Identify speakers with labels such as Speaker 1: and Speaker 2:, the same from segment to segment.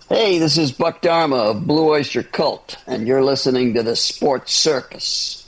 Speaker 1: Hey, this is Buck Dharma of Blue Oyster Cult, and you're listening to the Sports Circus.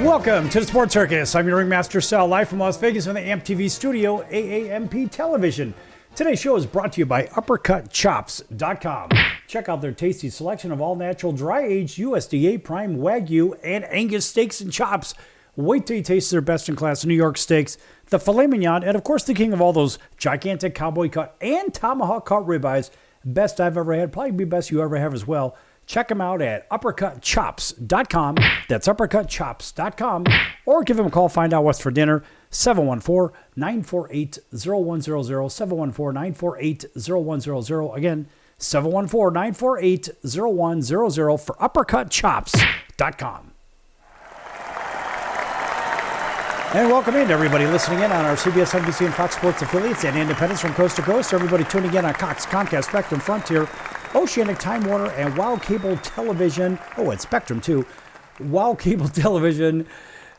Speaker 2: Welcome to the Sports Circus. I'm your ringmaster, Sal, live from Las Vegas on the AMP TV studio, AAMP Television. Today's show is brought to you by uppercutchops.com. Check out their tasty selection of all-natural, dry-aged USDA prime Wagyu and Angus steaks and chops. Wait till you taste their best-in-class New York steaks, the filet mignon, and of course the king of all those gigantic cowboy cut and tomahawk cut ribeyes. Best I've ever had, probably be best you ever have as well. Check them out at uppercutchops.com. That's uppercutchops.com. Or give them a call, find out what's for dinner. 714-948-0100. 714-948-0100. Again, 714-948-0100 for uppercutchops.com. And welcome in to everybody listening in on our CBS, NBC, and Fox Sports affiliates and independents from coast to coast. Everybody tuning in on Cox, Comcast, Spectrum, Frontier, Oceanic, Time Warner, and Wild Cable Television. Oh, and Spectrum, too. Wild Cable Television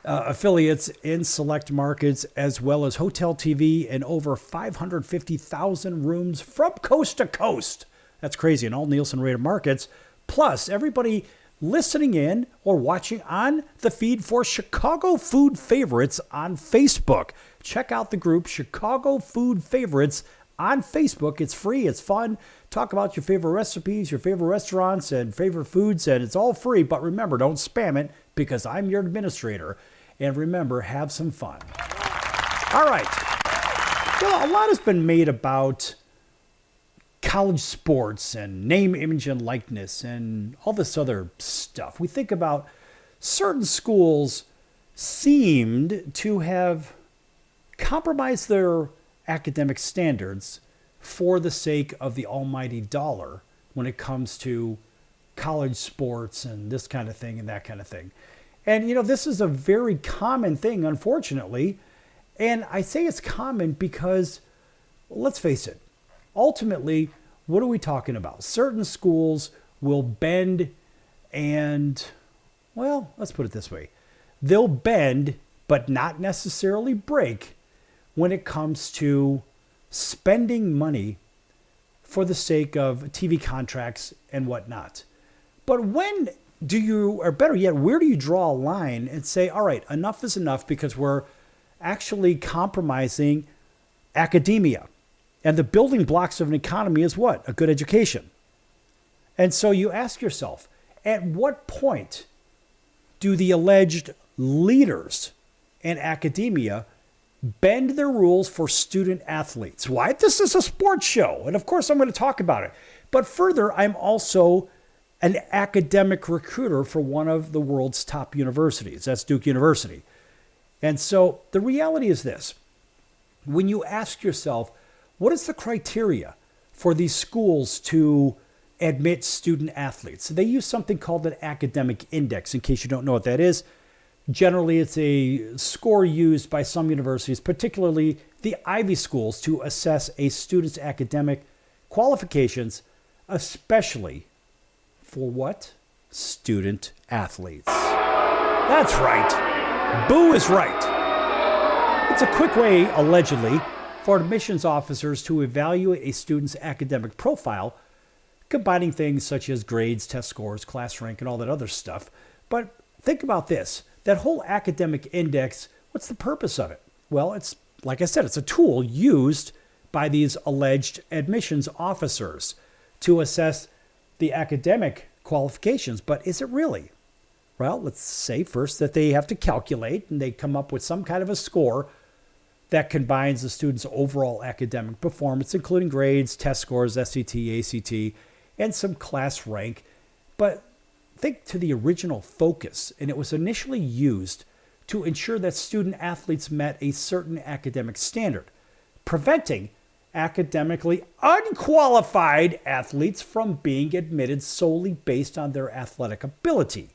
Speaker 2: affiliates in select markets, as well as Hotel TV in over 550,000 rooms from coast to coast. That's crazy in all Nielsen-rated markets. Plus, everybody listening in or watching on the feed for Chicago Food Favorites on Facebook. Check out the group Chicago Food Favorites on Facebook. It's free. It's fun. Talk about your favorite recipes, your favorite restaurants, and favorite foods, and it's all free. But remember, don't spam it because I'm your administrator. And remember, have some fun. All right. Well, a lot has been made about college sports and name, image, and likeness and all this other stuff. We think about certain schools seemed to have compromised their academic standards for the sake of the almighty dollar when it comes to college sports and this kind of thing and that kind of thing. And, you know, this is a very common thing, unfortunately. And I say it's common because, let's face it, ultimately, what are we talking about? Certain schools will bend and, well, let's put it this way. They'll bend, but not necessarily break when it comes to spending money for the sake of TV contracts and whatnot. But when do you, or better yet, where do you draw a line and say, all right, enough is enough because we're actually compromising academia? And the building blocks of an economy is what? A good education. And so you ask yourself, at what point do the alleged leaders in academia bend their rules for student athletes? Why? This is a sports show. And of course, I'm going to talk about it. But further, I'm also an academic recruiter for one of the world's top universities. That's Duke University. And so the reality is this. When you ask yourself, what is the criteria for these schools to admit student athletes? They use something called an academic index, in case you don't know what that is. Generally, it's a score used by some universities, particularly the Ivy schools, to assess a student's academic qualifications, especially for what? Student athletes. That's right. Boo is right. It's a quick way, allegedly, for admissions officers to evaluate a student's academic profile, combining things such as grades, test scores, class rank, and all that other stuff. But think about this. That whole academic index, what's the purpose of it? Well, it's, like I said, it's a tool used by these alleged admissions officers to assess the academic qualifications, but is it really? Well, let's say first that they have to calculate and they come up with some kind of a score that combines the student's overall academic performance, including grades, test scores, SAT, ACT, and some class rank. But think to the original focus, and it was initially used to ensure that student athletes met a certain academic standard, preventing academically unqualified athletes from being admitted solely based on their athletic ability.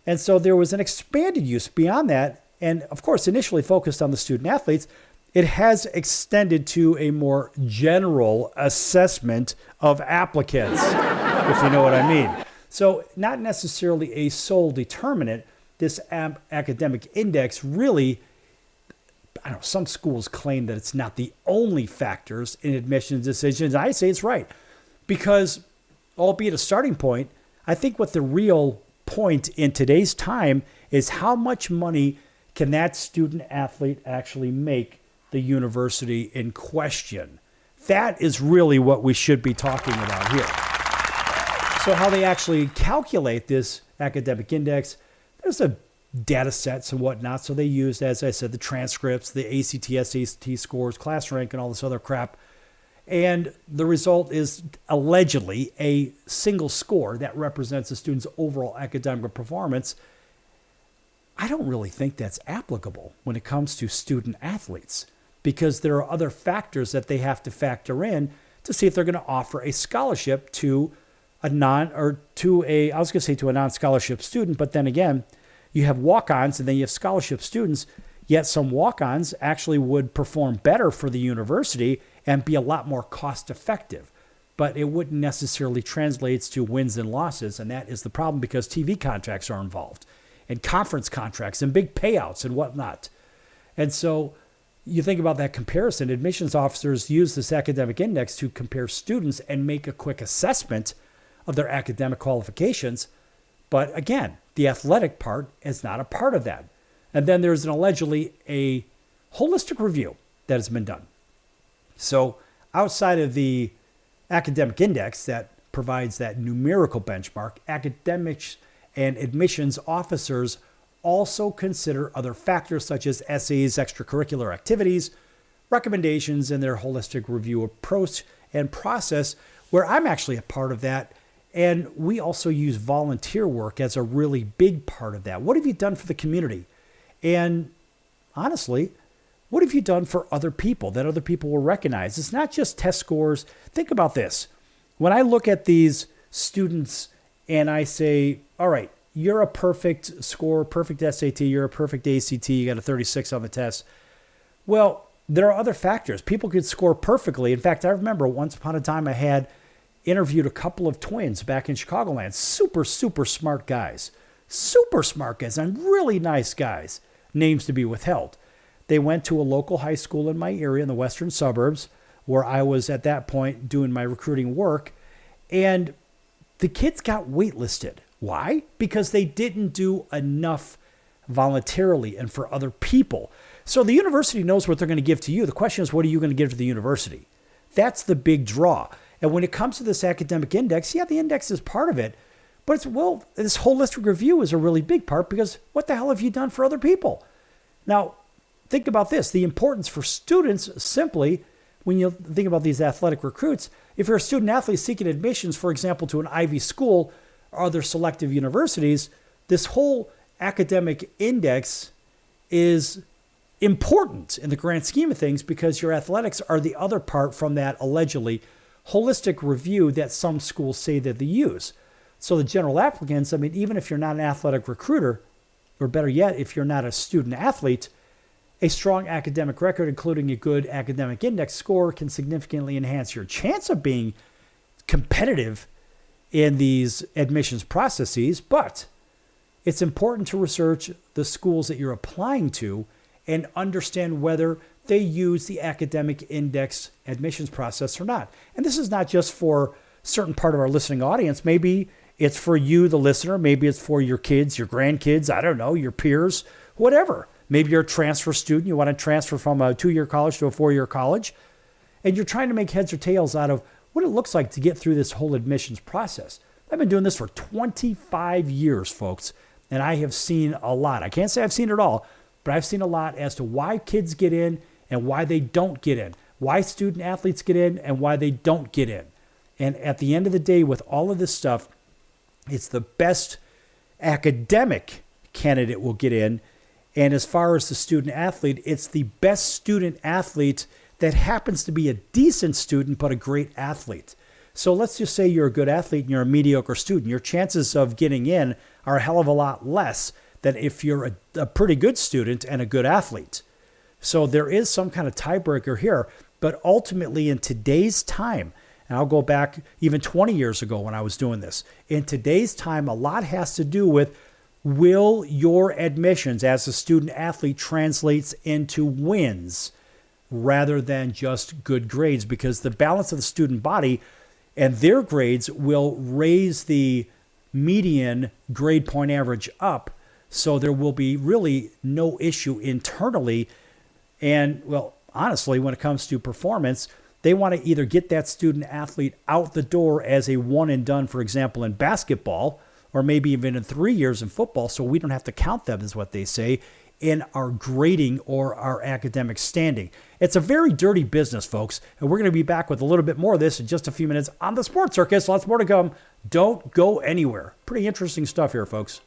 Speaker 2: And so there was an expanded use beyond that, and of course initially focused on the student athletes. It has extended to a more general assessment of applicants, if you know what I mean. So not necessarily a sole determinant. This academic index really, I don't know, some schools claim that it's not the only factors in admissions decisions. I say it's right, because albeit a starting point, I think what the real point in today's time is how much money can that student athlete actually make the university in question. That is really what we should be talking about here. So how they actually calculate this academic index, there's a data sets and whatnot. So they used, as I said, the transcripts, the ACT, SAT scores, class rank, and all this other crap. And the result is allegedly a single score that represents a student's overall academic performance. I don't really think that's applicable when it comes to student athletes, because there are other factors that they have to factor in to see if they're going to offer a scholarship to a non-scholarship student. But then again, you have walk-ons and then you have scholarship students, yet some walk-ons actually would perform better for the university and be a lot more cost-effective. But it wouldn't necessarily translate to wins and losses, and that is the problem, because TV contracts are involved, and conference contracts, and big payouts and whatnot. And so you think about that comparison. Admissions officers use this academic index to compare students and make a quick assessment of their academic qualifications. But again, the athletic part is not a part of that. And then there's allegedly a holistic review that has been done. So outside of the academic index that provides that numerical benchmark, academics and admissions officers also consider other factors such as essays, extracurricular activities, recommendations, and their holistic review approach and process, where I'm actually a part of that. And we also use volunteer work as a really big part of that. What have you done for the community? And honestly, what have you done for other people that other people will recognize? It's not just test scores. Think about this. When I look at these students and I say, all right, you're a perfect score, perfect SAT, you're a perfect ACT, you got a 36 on the test. Well, there are other factors. People could score perfectly. In fact, I remember once upon a time I had interviewed a couple of twins back in Chicagoland. Super, super smart guys. Super smart guys and really nice guys. Names to be withheld. They went to a local high school in my area in the western suburbs where I was at that point doing my recruiting work. And the kids got waitlisted. Why? Because they didn't do enough voluntarily and for other people. So the university knows what they're going to give to you. The question is, what are you going to give to the university? That's the big draw. And when it comes to this academic index, yeah, the index is part of it. But this holistic review is a really big part, because what the hell have you done for other people? Now, think about this. The importance for students, simply, when you think about these athletic recruits, if you're a student athlete seeking admissions, for example, to an Ivy school or other selective universities, this whole academic index is important in the grand scheme of things, because your athletics are the other part from that allegedly holistic review that some schools say that they use. So the general applicants, I mean, even if you're not an athletic recruiter, or better yet, if you're not a student athlete, a strong academic record, including a good academic index score, can significantly enhance your chance of being competitive in these admissions processes. But it's important to research the schools that you're applying to and understand whether they use the academic index admissions process or not. And this is not just for a certain part of our listening audience. Maybe it's for you, the listener. Maybe it's for your kids, your grandkids, I don't know, your peers, whatever. Maybe you're a transfer student. You want to transfer from a 2-year college to a 4-year college. And you're trying to make heads or tails out of what it looks like to get through this whole admissions process. I've been doing this for 25 years, folks, and I have seen a lot. I can't say I've seen it all, but I've seen a lot as to why kids get in and why they don't get in, why student athletes get in and why they don't get in. And at the end of the day, with all of this stuff, it's the best academic candidate will get in. And as far as the student athlete, it's the best student athlete that happens to be a decent student, but a great athlete. So let's just say you're a good athlete and you're a mediocre student. Your chances of getting in are a hell of a lot less than if you're a pretty good student and a good athlete. So there is some kind of tiebreaker here. But ultimately, in today's time, and I'll go back even 20 years ago when I was doing this, in today's time, a lot has to do with, will your admissions as a student athlete translates into wins rather than just good grades? Because the balance of the student body and their grades will raise the median grade point average up. So there will be really no issue internally. And, well, honestly, when it comes to performance, they want to either get that student athlete out the door as a one and done, for example, in basketball, or maybe even in 3 years in football, so we don't have to count them, is what they say, in our grading or our academic standing. It's a very dirty business, folks, and we're going to be back with a little bit more of this in just a few minutes on the Sports Circus. Lots more to come. Don't go anywhere. Pretty interesting stuff here, folks.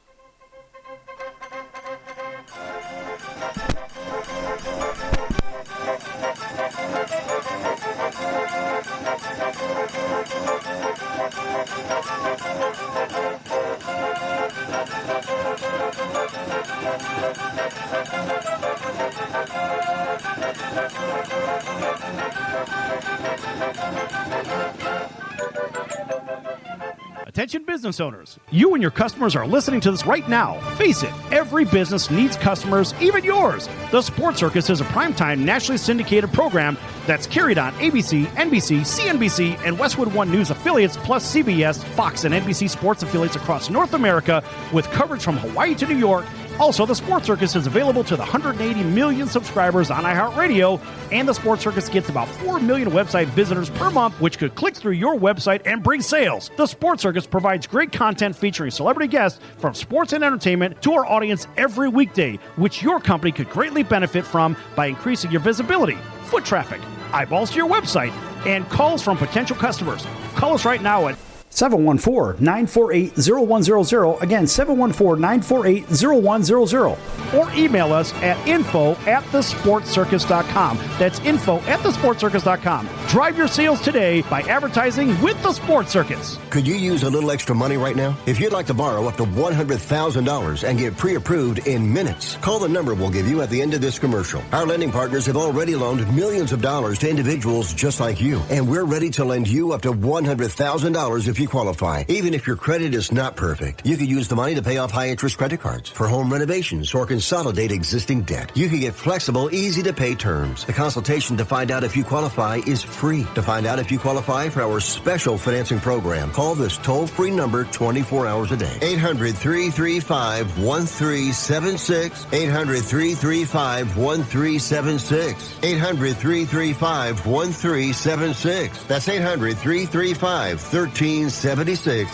Speaker 3: Attention business owners, you and your customers are listening to this right now. Face it, every business needs customers, even yours. The Sports Circus is a primetime nationally syndicated program that's carried on ABC, NBC, CNBC, and Westwood One News affiliates, plus CBS, Fox, and NBC sports affiliates across North America, with coverage from Hawaii to New York. Also, the Sports Circus is available to the 180 million subscribers on iHeartRadio, and the Sports Circus gets about 4 million website visitors per month, which could click through your website and bring sales. The Sports Circus provides great content featuring celebrity guests from sports and entertainment to our audience every weekday, which your company could greatly benefit from by increasing your visibility, foot traffic, eyeballs to your website, and calls from potential customers. Call us right now at
Speaker 2: 714-948-0100. Again, 714-948-0100.
Speaker 3: Or email us at info@thesportscircus.com. That's info@thesportscircus.com. Drive your sales today by advertising with the Sports Circus.
Speaker 4: Could you use a little extra money right now? If you'd like to borrow up to $100,000 and get pre-approved in minutes, call the number we'll give you at the end of this commercial. Our lending partners have already loaned millions of dollars to individuals just like you, and we're ready to lend you up to $100,000 if you qualify. Even if your credit is not perfect, you could use the money to pay off high-interest credit cards, for home renovations, or consolidate existing debt. You can get flexible, easy-to-pay terms. The consultation to find out if you qualify is free. To find out if you qualify for our special financing program, call this toll-free number 24 hours a day. 800-335-1376. 800-335-1376. 800-335-1376. That's 800-335-1376.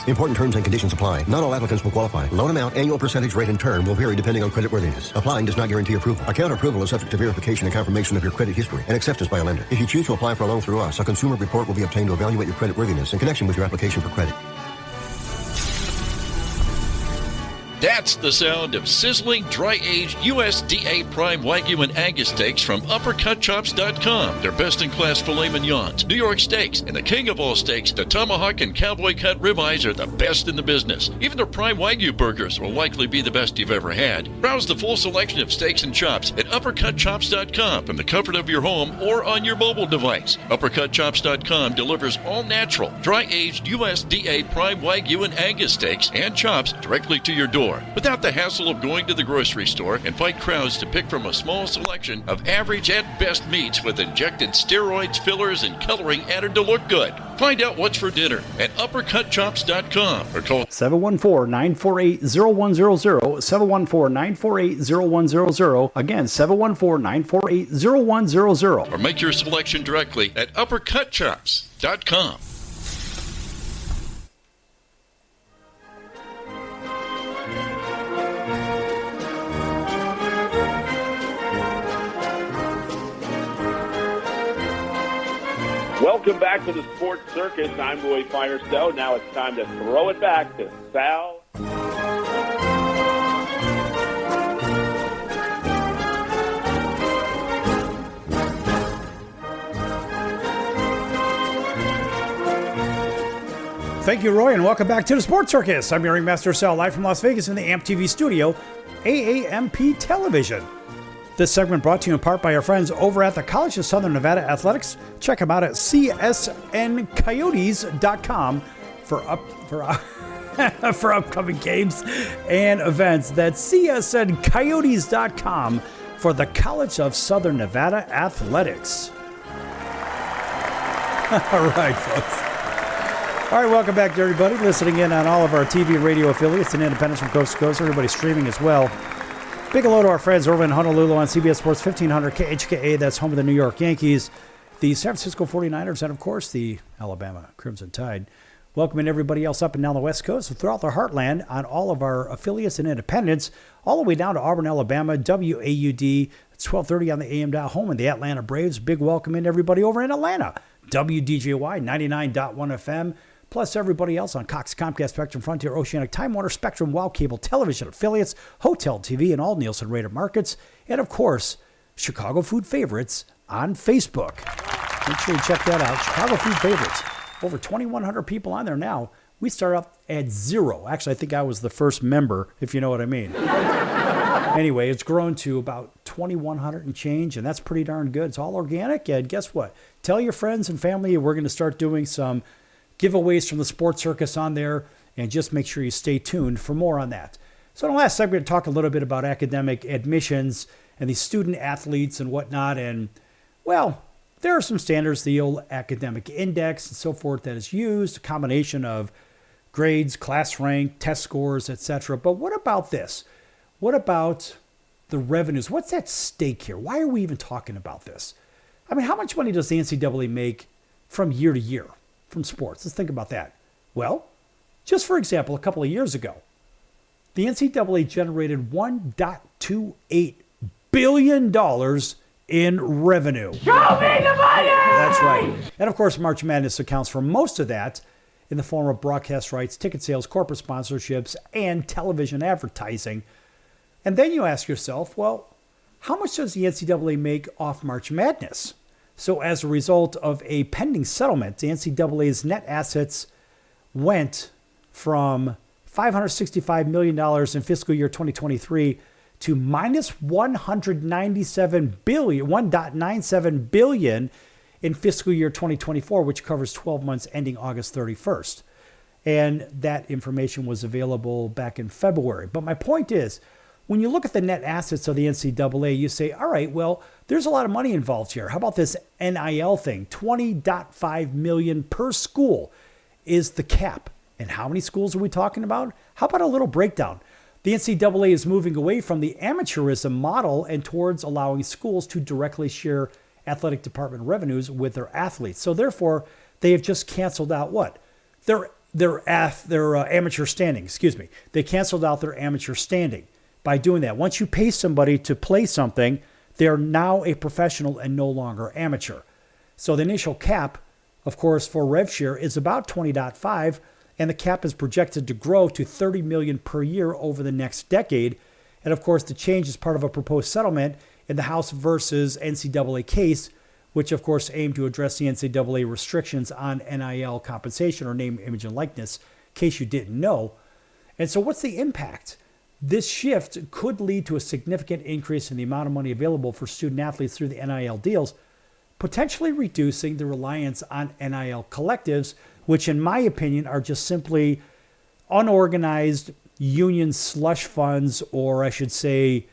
Speaker 4: Important terms and conditions apply. Not all applicants will qualify. Loan amount, annual percentage rate, and term will vary depending on creditworthiness. Applying does not guarantee approval. Account approval is subject to verification and confirmation of your credit history and acceptance by a lender. If you choose to apply for a loan through us, a consumer report will be obtained to evaluate your creditworthiness in connection with your application for credit.
Speaker 5: That's the sound of sizzling, dry-aged USDA Prime Wagyu and Angus steaks from UpperCutChops.com. Their best-in-class filet mignons, New York steaks, and the king of all steaks, the tomahawk and cowboy cut ribeyes, are the best in the business. Even their Prime Wagyu burgers will likely be the best you've ever had. Browse the full selection of steaks and chops at UpperCutChops.com from the comfort of your home or on your mobile device. UpperCutChops.com delivers all-natural, dry-aged USDA Prime Wagyu and Angus steaks and chops directly to your door, without the hassle of going to the grocery store and fight crowds to pick from a small selection of average at best meats with injected steroids, fillers, and coloring added to look good. Find out what's for dinner at UpperCutChops.com or call
Speaker 2: 714-948-0100. 714-948-0100. Again, 714-948-0100.
Speaker 5: or make your selection directly at UpperCutChops.com.
Speaker 6: Welcome back to the Sports Circus. I'm Roy Firestone. Now it's time to throw it back to Sal.
Speaker 2: Thank you, Roy, and welcome back to the Sports Circus. I'm your ringmaster, Sal, live from Las Vegas in the AMP TV studio, AAMP Television. This segment brought to you in part by our friends over at the College of Southern Nevada Athletics. Check them out at csncoyotes.com for upcoming games and events. That's csncoyotes.com for the College of Southern Nevada Athletics. All right, folks. All right, welcome back to everybody listening in on all of our TV and radio affiliates and independents from coast to coast. Everybody streaming as well. Big hello to our friends over in Honolulu on CBS Sports 1500 KHKA. That's home of the New York Yankees, the San Francisco 49ers, and, of course, the Alabama Crimson Tide. Welcoming everybody else up and down the West Coast and throughout the heartland on all of our affiliates and independents, all the way down to Auburn, Alabama, WAUD. It's 1230 on the AM dial, home in the Atlanta Braves. Big welcome in everybody over in Atlanta. WDJY 99.1 FM. Plus everybody else on Cox, Comcast, Spectrum, Frontier, Oceanic, Time Warner, Spectrum, Wow Cable Television affiliates, Hotel TV, and all Nielsen rated markets. And, of course, Chicago Food Favorites on Facebook. Make sure you check that out. Chicago Food Favorites. Over 2,100 people on there now. We started off at 0. Actually, I think I was the first member, if you know what I mean. Anyway, it's grown to about 2,100 and change, and that's pretty darn good. It's all organic, and guess what? Tell your friends and family we're going to start doing some giveaways from the Sports Circus on there, and just make sure you stay tuned for more on that. So in the last segment, we're going to talk a little bit about academic admissions and the student athletes and whatnot. And, well, there are some standards, the old academic index and so forth that is used, a combination of grades, class rank, test scores, etc. But what about this? What about the revenues? What's at stake here? Why are we even talking about this? I mean, how much money does the NCAA make from year to year from sports? Let's think about that. Well, just for example, a couple of years ago, the NCAA generated $1.28 billion in revenue.
Speaker 7: Show me the money!
Speaker 2: That's right. And of course, March Madness accounts for most of that in the form of broadcast rights, ticket sales, corporate sponsorships, and television advertising. And then you ask yourself, well, how much does the NCAA make off March Madness? So as a result of a pending settlement, the NCAA's net assets went from $565 million in fiscal year 2023 to minus $1.97 billion in fiscal year 2024, which covers 12 months ending August 31st. And that information was available back in February. But my point is, when you look at the net assets of the NCAA, you say, all right, well, there's a lot of money involved here. How about this NIL thing? $20.5 million per school is the cap. And how many schools are we talking about? How about a little breakdown? The NCAA is moving away from the amateurism model and towards allowing schools to directly share athletic department revenues with their athletes. So therefore, they have just canceled out what? Their amateur standing, They canceled out their amateur standing. By doing that, once you pay somebody to play something, they're now a professional and no longer amateur. So the initial cap, of course, for rev share is about 20.5, and the cap is projected to grow to $30 million per year over the next decade. And of course, the change is part of a proposed settlement in the House versus NCAA case, which of course aimed to address the NCAA restrictions on NIL compensation or name, image, and likeness, in case you didn't know. And so what's the impact? This shift could lead to a significant increase in the amount of money available for student athletes through the NIL deals, potentially reducing the reliance on NIL collectives, which in my opinion are just simply unorganized union slush funds, or I should say,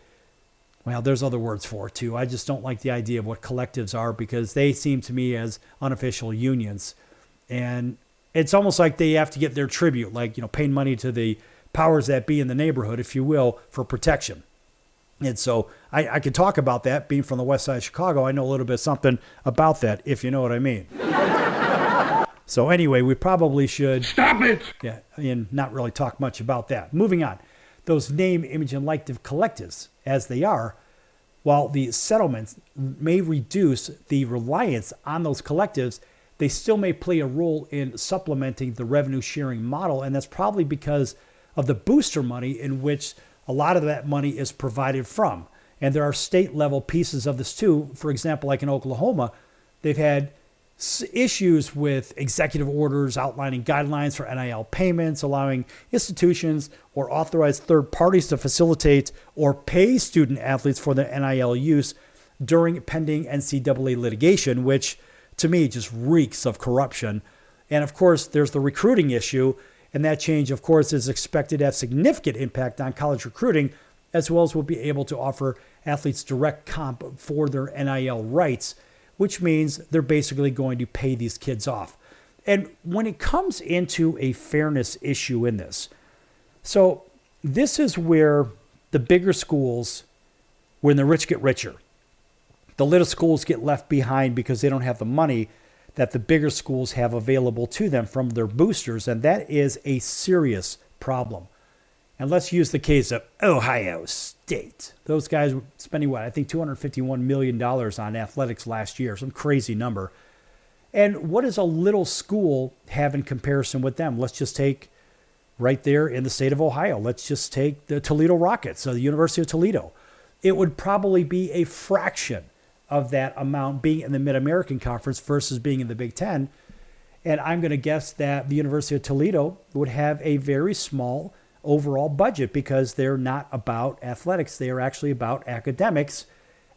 Speaker 2: well, there's other words for it too. I just don't like the idea of what collectives are because they seem to me as unofficial unions. And it's almost like they have to get their tribute, like, paying money to the powers that be in the neighborhood, if you will, for protection. And so I could talk about that. Being from the west side of Chicago, I know a little bit something about that, if you know what I mean. So anyway, we probably should...
Speaker 7: Stop it!
Speaker 2: Yeah, and not really talk much about that. Moving on. Those name, image, and likeness collectives, as they are, while the settlements may reduce the reliance on those collectives, they still may play a role in supplementing the revenue sharing model. And that's probably because of the booster money in which a lot of that money is provided from. And there are state level pieces of this too. For example, like in Oklahoma, they've had issues with executive orders outlining guidelines for NIL payments, allowing institutions or authorized third parties to facilitate or pay student athletes for their NIL use during pending NCAA litigation, which to me just reeks of corruption. And of course, there's the recruiting issue, and that change, of course, is expected to have significant impact on college recruiting, as well as will be able to offer athletes direct comp for their NIL rights, which means they're basically going to pay these kids off. And when it comes into a fairness issue in this, so this is where the bigger schools, when the rich get richer, the little schools get left behind because they don't have the money that the bigger schools have available to them from their boosters, and that is a serious problem. And let's use the case of Ohio State. Those guys were spending, I think $251 million on athletics last year, some crazy number. And what does a little school have in comparison with them? Let's just take right there in the state of Ohio. Let's just take the Toledo Rockets, so the University of Toledo. It would probably be a fraction of that amount being in the Mid-American Conference versus being in the Big Ten. And I'm going to guess that the University of Toledo would have a very small overall budget because they're not about athletics. They are actually about academics.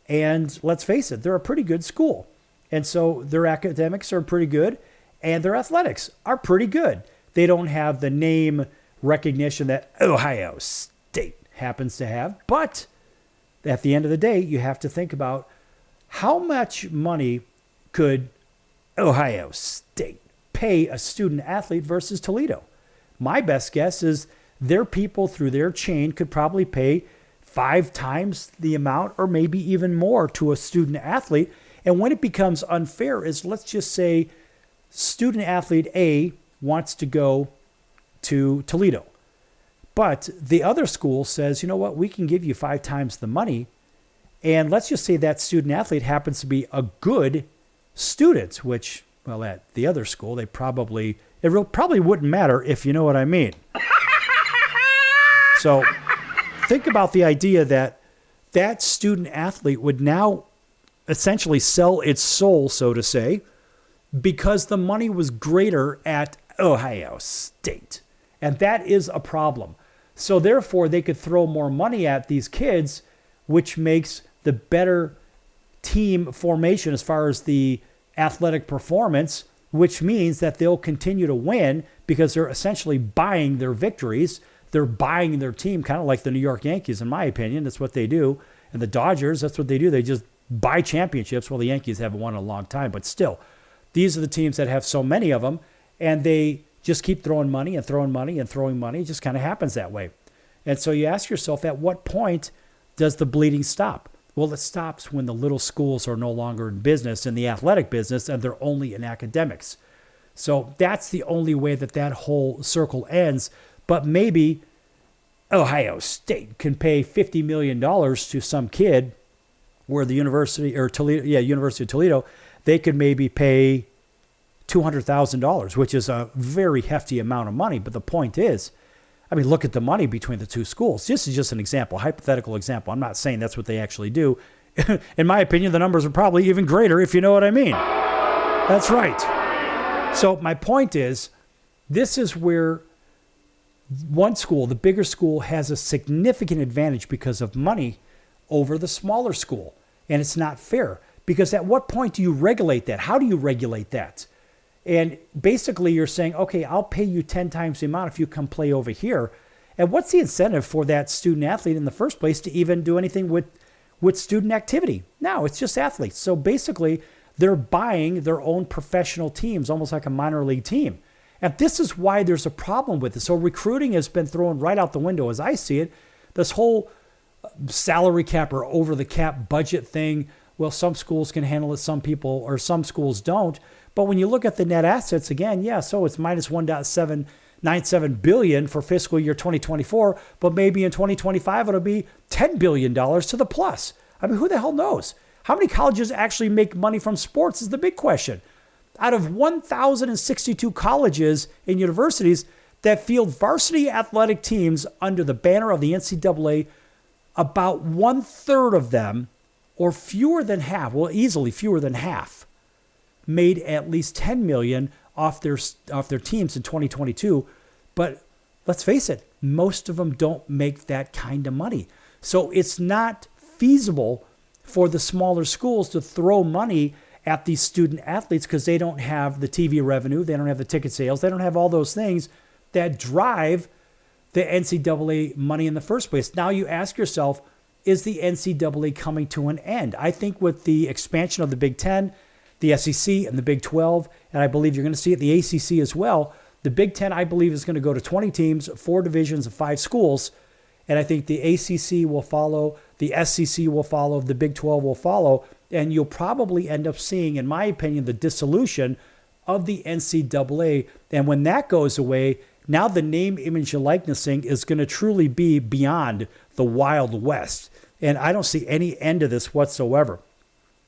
Speaker 2: And let's face it, they're a pretty good school. And so their academics are pretty good and their athletics are pretty good. They don't have the name recognition that Ohio State happens to have. But at the end of the day, you have to think about how much money could Ohio State pay a student athlete versus Toledo? My best guess is their people through their chain could probably pay 5 times the amount or maybe even more to a student athlete. And when it becomes unfair is, let's just say student athlete A wants to go to Toledo, but the other school says, you know what, we can give you 5 times the money. And let's just say that student athlete happens to be a good student, which, well, at the other school, it probably wouldn't matter, if you know what I mean. So think about the idea that that student athlete would now essentially sell its soul, so to say, because the money was greater at Ohio State. And that is a problem. So therefore, they could throw more money at these kids, which makes the better team formation as far as the athletic performance, which means that they'll continue to win because they're essentially buying their victories. They're buying their team, kind of like the New York Yankees, in my opinion. That's what they do. And the Dodgers, that's what they do. They just buy championships. Well, the Yankees haven't won in a long time, but still, these are the teams that have so many of them, and they just keep throwing money and throwing money and throwing money. It just kind of happens that way. And so you ask yourself, at what point does the bleeding stop? Well, it stops when the little schools are no longer in business, in the athletic business, and they're only in academics. So that's the only way that whole circle ends. But maybe Ohio State can pay $50 million to some kid, where the University of Toledo, they could maybe pay $200,000, which is a very hefty amount of money. But the point is, I mean, look at the money between the two schools. This is just an example, hypothetical example. I'm not saying that's what they actually do. In my opinion, the numbers are probably even greater, if you know what I mean. That's right. So my point is, this is where one school, the bigger school, has a significant advantage because of money over the smaller school. And it's not fair, because at what point do you regulate that? How do you regulate that? And basically you're saying, okay, I'll pay you 10 times the amount if you come play over here. And what's the incentive for that student athlete in the first place to even do anything with student activity? No, it's just athletes. So basically they're buying their own professional teams, almost like a minor league team. And this is why there's a problem with it. So recruiting has been thrown right out the window as I see it. This whole salary cap or over the cap budget thing, well, some schools can handle it, some people, or some schools don't. But when you look at the net assets again, yeah, so it's minus $1.797 billion for fiscal year 2024, but maybe in 2025 it'll be $10 billion to the plus. I mean, who the hell knows? How many colleges actually make money from sports is the big question. Out of 1,062 colleges and universities that field varsity athletic teams under the banner of the NCAA, about 1/3 of them, or fewer than half, well, easily fewer than half, made at least $10 million off their teams in 2022. But let's face it, most of them don't make that kind of money. So it's not feasible for the smaller schools to throw money at these student athletes because they don't have the TV revenue, they don't have the ticket sales, they don't have all those things that drive the NCAA money in the first place. Now you ask yourself, is the NCAA coming to an end? I think with the expansion of the Big Ten, the SEC, and the Big 12, and I believe you're going to see it the ACC as well, the Big Ten, I believe, is going to go to 20 teams, 4 divisions of 5 schools, and I think the ACC will follow, the SEC will follow, the Big 12 will follow, and you'll probably end up seeing, in my opinion, the dissolution of the NCAA. And when that goes away, now the name, image, and likeness thing is going to truly be beyond the Wild West. And I don't see any end to this whatsoever.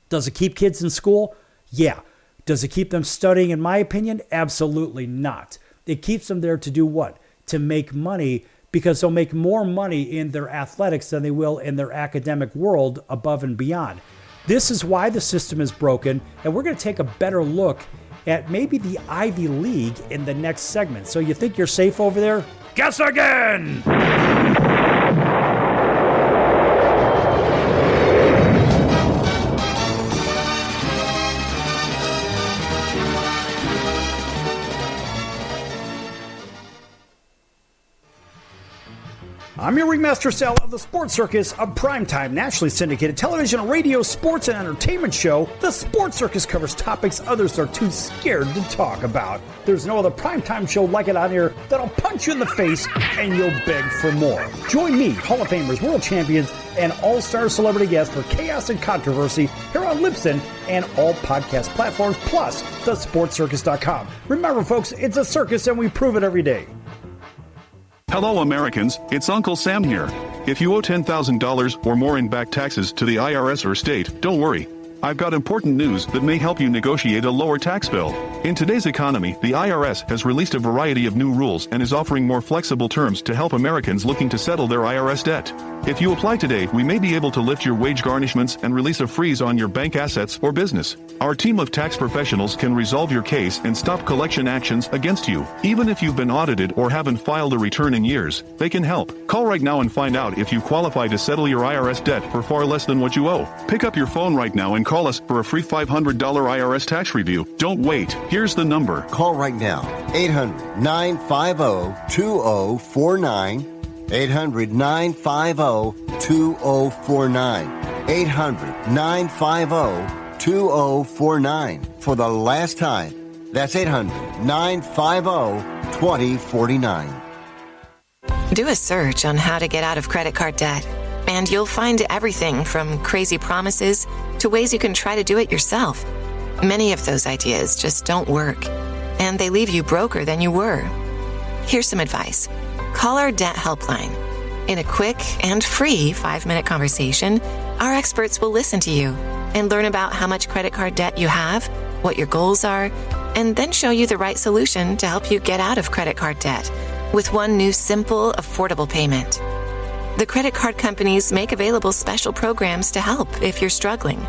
Speaker 2: Does it keep kids in school? Yeah. Does it keep them studying, in my opinion? Absolutely not. It keeps them there to do what? To make money, because they'll make more money in their athletics than they will in their academic world above and beyond. This is why the system is broken, and we're going to take a better look at maybe the Ivy League in the next segment. So you think you're safe over there? Guess again! I'm your ringmaster, Sal, of the Sports Circus, a primetime, nationally syndicated television, radio, sports, and entertainment show. The Sports Circus covers topics others are too scared to talk about. There's no other primetime show like it out here that'll punch you in the face and you'll beg for more. Join me, Hall of Famers, world champions, and all-star celebrity guests for chaos and controversy here on Libsyn and all podcast platforms, plus thesportscircus.com. Remember, folks, it's a circus and we prove it every day.
Speaker 7: Hello, Americans. It's Uncle Sam here. If you owe $10,000 or more in back taxes to the IRS or state, don't worry. I've got important news that may help you negotiate a lower tax bill. In today's economy, the IRS has released a variety of new rules and is offering more flexible terms to help Americans looking to settle their IRS debt. If you apply today, we may be able to lift your wage garnishments and release a freeze on your bank assets or business. Our team of tax professionals can resolve your case and stop collection actions against you. Even if you've been audited or haven't filed a return in years, they can help. Call right now and find out if you qualify to settle your IRS debt for far less than what you owe. Pick up your phone right now and call us for a free $500 IRS tax review. Don't wait. Here's the number.
Speaker 4: Call right now. 800-950-2049. 800-950-2049. 800-950-2049. For the last time. That's 800-950-2049.
Speaker 8: Do a search on how to get out of credit card debt, and you'll find everything from crazy promises to ways you can try to do it yourself. Many of those ideas just don't work, and they leave you broker than you were. Here's some advice. Call our debt helpline. In a quick and free 5-minute conversation, our experts will listen to you and learn about how much credit card debt you have, what your goals are, and then show you the right solution to help you get out of credit card debt with one new simple, affordable payment. The credit card companies make available special programs to help if you're struggling.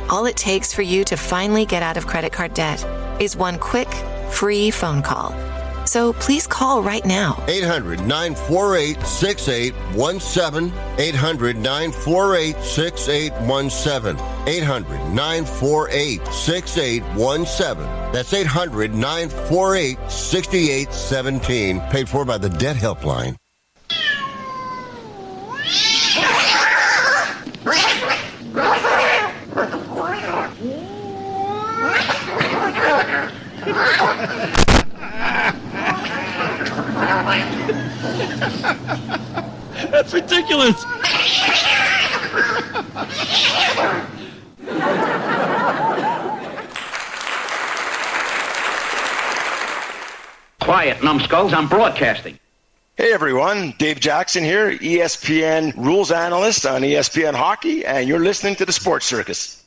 Speaker 8: All it takes for you to finally get out of credit card debt is one quick, free phone call. So please call right now.
Speaker 4: 800-948-6817. 800-948-6817. 800-948-6817. That's 800-948-6817. Paid for by the Debt Helpline.
Speaker 5: That's ridiculous.
Speaker 9: Quiet, numbskulls, I'm broadcasting.
Speaker 10: Hey everyone, Dave Jackson here, ESPN rules analyst on ESPN Hockey, and you're listening to the Sports Circus.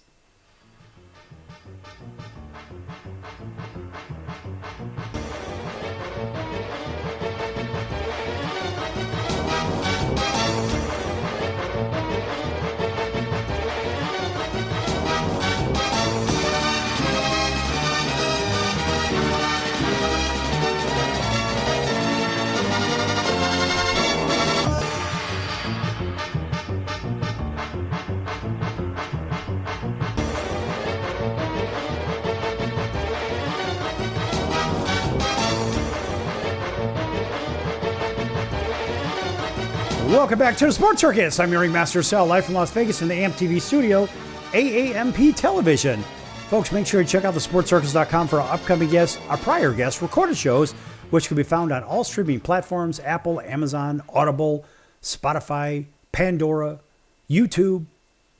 Speaker 2: Welcome back to the Sports Circus. I'm your ringmaster, Sal, live from Las Vegas in the AMTV studio, AAMP Television. Folks, make sure you check out thesportscircus.com for our upcoming guests, our prior guests, recorded shows, which can be found on all streaming platforms: Apple, Amazon, Audible, Spotify, Pandora, YouTube,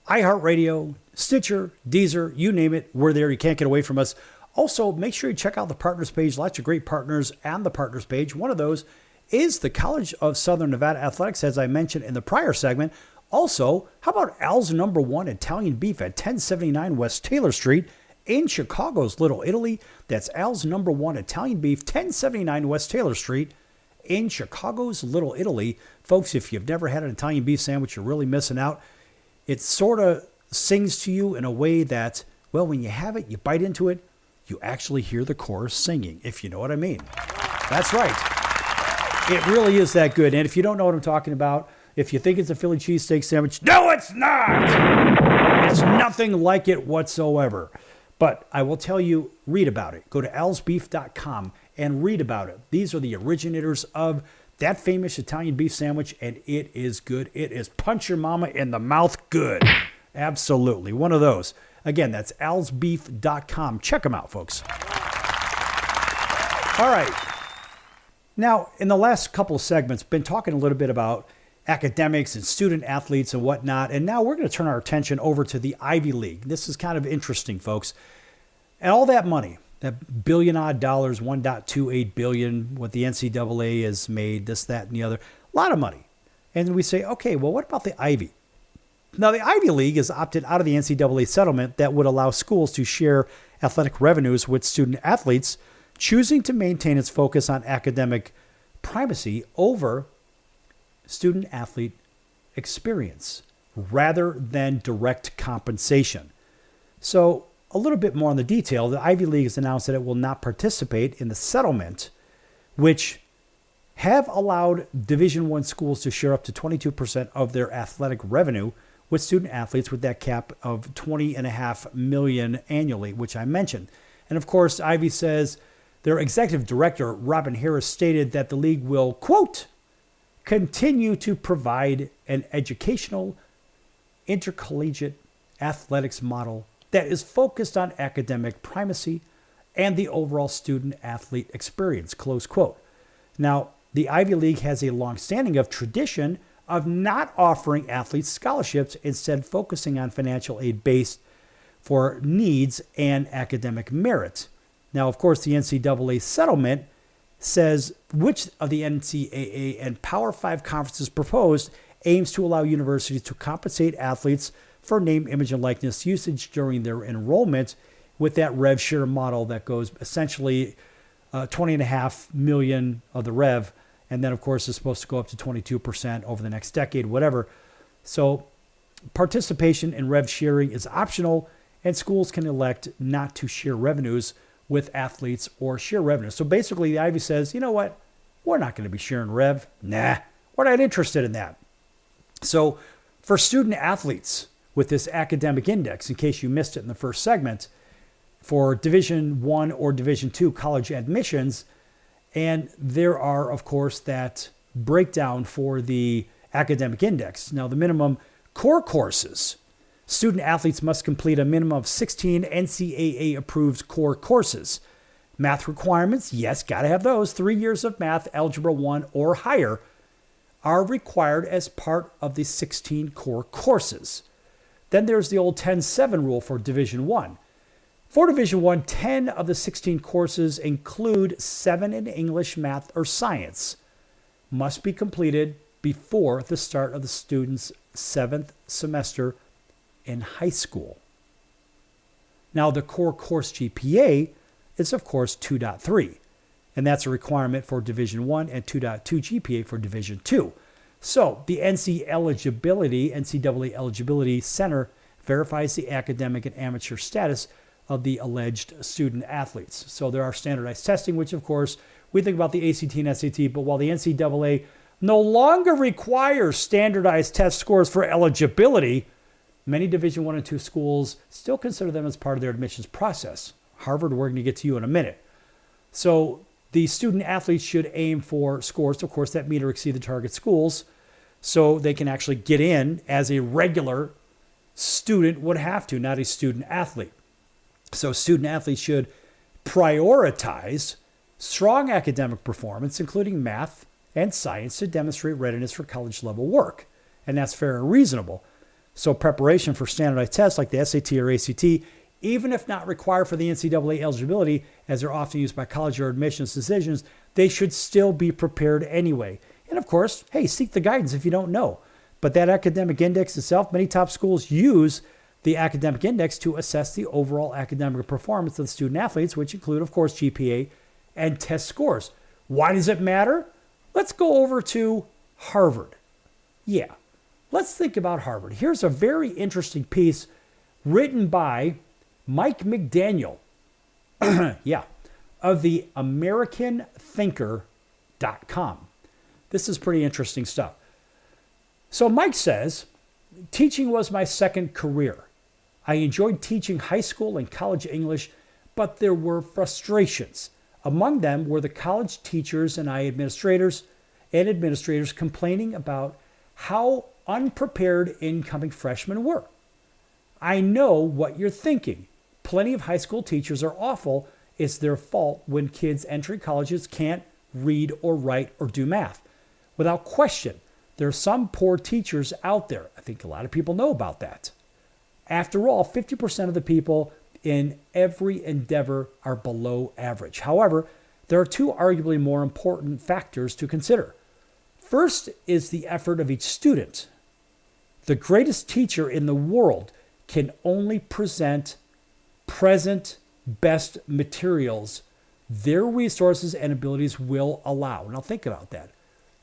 Speaker 2: iHeartRadio, Stitcher, Deezer, you name it, we're there. You can't get away from us. Also, make sure you check out the partners page. Lots of great partners on the partners page. One of those is the College of Southern Nevada Athletics, as I mentioned in the prior segment. Also, how about Al's number one Italian beef at 1079 West Taylor Street in Chicago's Little Italy? That's Al's number one Italian beef, 1079 West Taylor Street in Chicago's Little Italy. Folks, if you've never had an Italian beef sandwich, you're really missing out. It sort of sings to you in a way that, well, when you have it, you bite into it, you actually hear the chorus singing, if you know what I mean. That's right. It really is that good. And if you don't know what I'm talking about, if you think it's a Philly cheesesteak sandwich, no, it's not. It's nothing like it whatsoever. But I will tell you, read about it. Go to alsbeef.com and read about it. These are the originators of that famous Italian beef sandwich, and it is good. It is punch your mama in the mouth good. Absolutely. One of those. Again, that's alsbeef.com. Check them out, folks. All right. Now, in the last couple of segments, been talking a little bit about academics and student athletes and whatnot, and now we're going to turn our attention over to the Ivy League. This is kind of interesting, folks. And all that money, that billion-odd dollars, $1.28 billion, what the NCAA has made, this, that, and the other, a lot of money. And we say, okay, well, what about the Ivy? Now, the Ivy League has opted out of the NCAA settlement that would allow schools to share athletic revenues with student athletes, choosing to maintain its focus on academic primacy over student-athlete experience rather than direct compensation. So a little bit more on the detail. The Ivy League has announced that it will not participate in the settlement, which have allowed Division I schools to share up to 22% of their athletic revenue with student athletes, with that cap of $20.5 million annually, which I mentioned. And of course, Ivy says their executive director, Robin Harris, stated that the league will, quote, continue to provide an educational, intercollegiate athletics model that is focused on academic primacy and the overall student-athlete experience, close quote. Now, the Ivy League has a long-standing tradition of not offering athletes scholarships, instead focusing on financial aid based for needs and academic merit. Now, of course, the NCAA settlement says which of the NCAA and Power 5 conferences proposed aims to allow universities to compensate athletes for name, image, and likeness usage during their enrollment with that rev share model that goes essentially $20.5 million of the rev. And then, of course, it's supposed to go up to 22% over the next decade, whatever. So participation in rev sharing is optional, and schools can elect not to share revenues with athletes or share revenue. So basically, the Ivy says, you know what? We're not going to be sharing rev. Nah, we're not interested in that. So for student athletes with this academic index, in case you missed it in the first segment, for Division I or Division II college admissions, and there are, of course, that breakdown for the academic index. Now, the minimum core courses, student athletes must complete a minimum of 16 NCAA-approved core courses. Math requirements, yes, got to have those. 3 years of math, Algebra 1 or higher, are required as part of the 16 core courses. Then there's the old 10-7 rule for Division I. For Division I, 10 of the 16 courses include 7 in English, math, or science. Must be completed before the start of the student's 7th semester in high school. Now, the core course GPA is, of course, 2.3, and that's a requirement for Division I, and 2.2 GPA for Division II. So the NCAA Eligibility Center verifies the academic and amateur status of the alleged student athletes. So there are standardized testing, which, of course, we think about the ACT and SAT, but while the NCAA no longer requires standardized test scores for eligibility, many Division I and II schools still consider them as part of their admissions process. Harvard, we're going to get to you in a minute. So the student athletes should aim for scores, of course, that meet or exceed the target schools. so they can actually get in as a regular student would have to, not a student athlete. So student athletes should prioritize strong academic performance, including math and science, to demonstrate readiness for college level work. And that's fair and reasonable. So preparation for standardized tests like the SAT or ACT, even if not required for the NCAA eligibility, as they're often used by college or admissions decisions, they should still be prepared anyway. And of course, hey, seek the guidance if you don't know. But that academic index itself, many top schools use the academic index to assess the overall academic performance of the student athletes, which include, of course, GPA and test scores. Why does it matter? Let's go over to Harvard. Yeah, let's think about Harvard. Here's a very interesting piece written by Mike McDaniel, of the AmericanThinker.com. This is pretty interesting stuff. So Mike says, teaching was my second career. I enjoyed teaching high school and college English, but there were frustrations. Among them were the college teachers and administrators complaining about how unprepared incoming freshmen were. I know what you're thinking. Plenty of high school teachers are awful. It's their fault when kids entering colleges can't read or write or do math. Without question, there are some poor teachers out there. I think a lot of people know about that. After all, 50% of the people in every endeavor are below average. However, there are two arguably more important factors to consider. First is the effort of each student. The greatest teacher in the world can only present present best materials their resources and abilities will allow. Now think about that.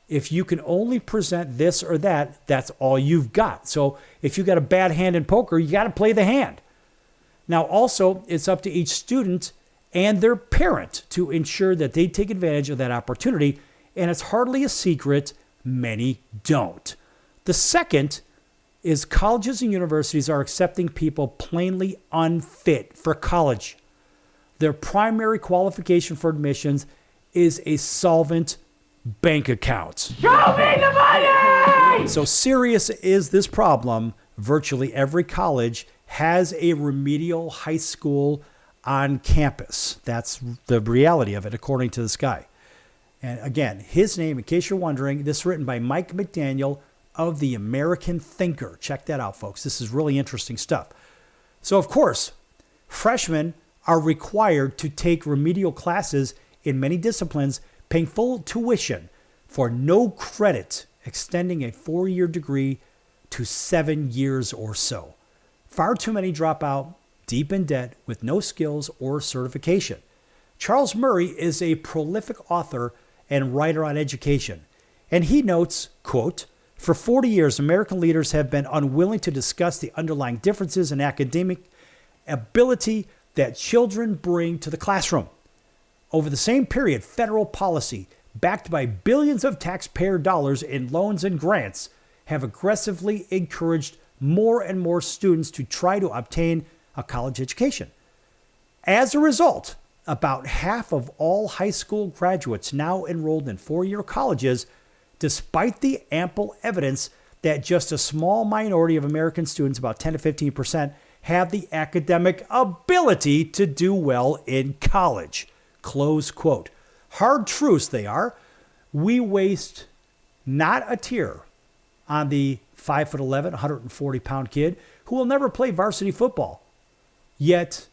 Speaker 2: If you can only present this or that, that's all you've got. So if you got a bad hand in poker, you got to play the hand. Now also, it's up to each student and their parent to ensure that they take advantage of that opportunity, and it's hardly a secret many don't. The second is colleges and universities are accepting people plainly unfit for college. Their primary qualification for admissions is a solvent bank account.
Speaker 11: Show me the money!
Speaker 2: So serious is this problem. Virtually every college has a remedial high school on campus. That's the reality of it, according to this guy. And again, his name, in case you're wondering, this is written by Mike McDaniel of the American Thinker. Check that out, folks. This is really interesting stuff. So, of course, freshmen are required to take remedial classes in many disciplines, paying full tuition for no credit, extending a 4-year degree to 7 years or so. Far too many drop out deep in debt with no skills or certification. Charles Murray is a prolific author and writer on education, and he notes, quote, "For 40 years, American leaders have been unwilling to discuss the underlying differences in academic ability that children bring to the classroom. Over the same period, federal policy, backed by billions of taxpayer dollars in loans and grants, have aggressively encouraged more and more students to try to obtain a college education. As a result, about half of all high school graduates now enrolled in 4-year colleges, despite the ample evidence that just a small minority of American students, about 10 to 15%, have the academic ability to do well in college." Close quote. Hard truths they are. We waste not a tear on the 5'11", 140-pound kid who will never play varsity football. Yet,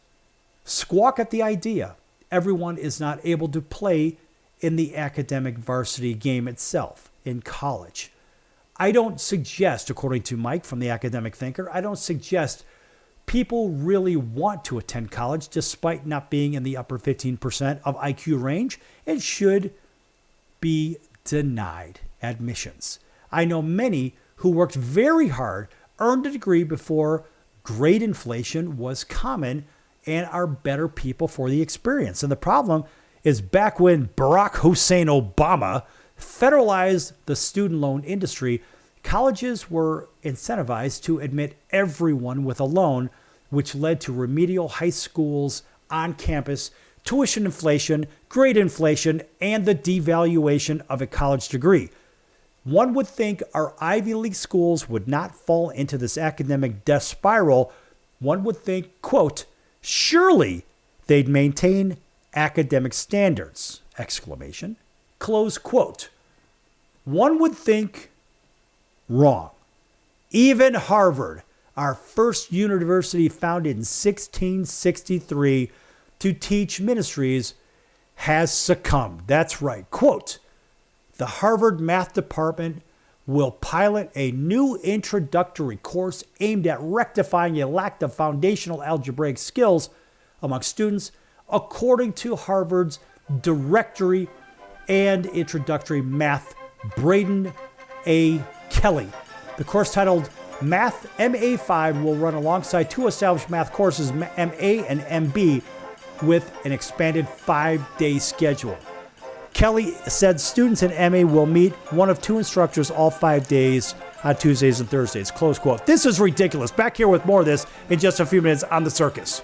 Speaker 2: squawk at the idea everyone is not able to play in the academic varsity game itself in college. I don't suggest, according to Mike from the Academic Thinker, I don't suggest people really want to attend college despite not being in the upper 15% of IQ range and should be denied admissions. I know many who worked very hard, earned a degree before grade inflation was common, and are better people for the experience. And the problem is back when Barack Hussein Obama federalized the student loan industry, colleges were incentivized to admit everyone with a loan, which led to remedial high schools on campus, tuition inflation, grade inflation, and the devaluation of a college degree. One would think our Ivy League schools would not fall into this academic death spiral. One would think, quote, surely they'd maintain academic standards, exclamation, close quote. One would think wrong. Even Harvard, our first university founded in 1663 to teach ministries, has succumbed. That's right. Quote, the Harvard Math Department will pilot a new introductory course aimed at rectifying a lack of foundational algebraic skills among students, according to Harvard's Directory and Introductory Math, Braden A. Kelly. The course titled Math MA5 will run alongside two established math courses, MA and MB, with an expanded 5-day schedule. Kelly said students in MA will meet one of two instructors all 5 days on Tuesdays and Thursdays, close quote. This is ridiculous. Back here with more of this in just a few minutes on The Circus.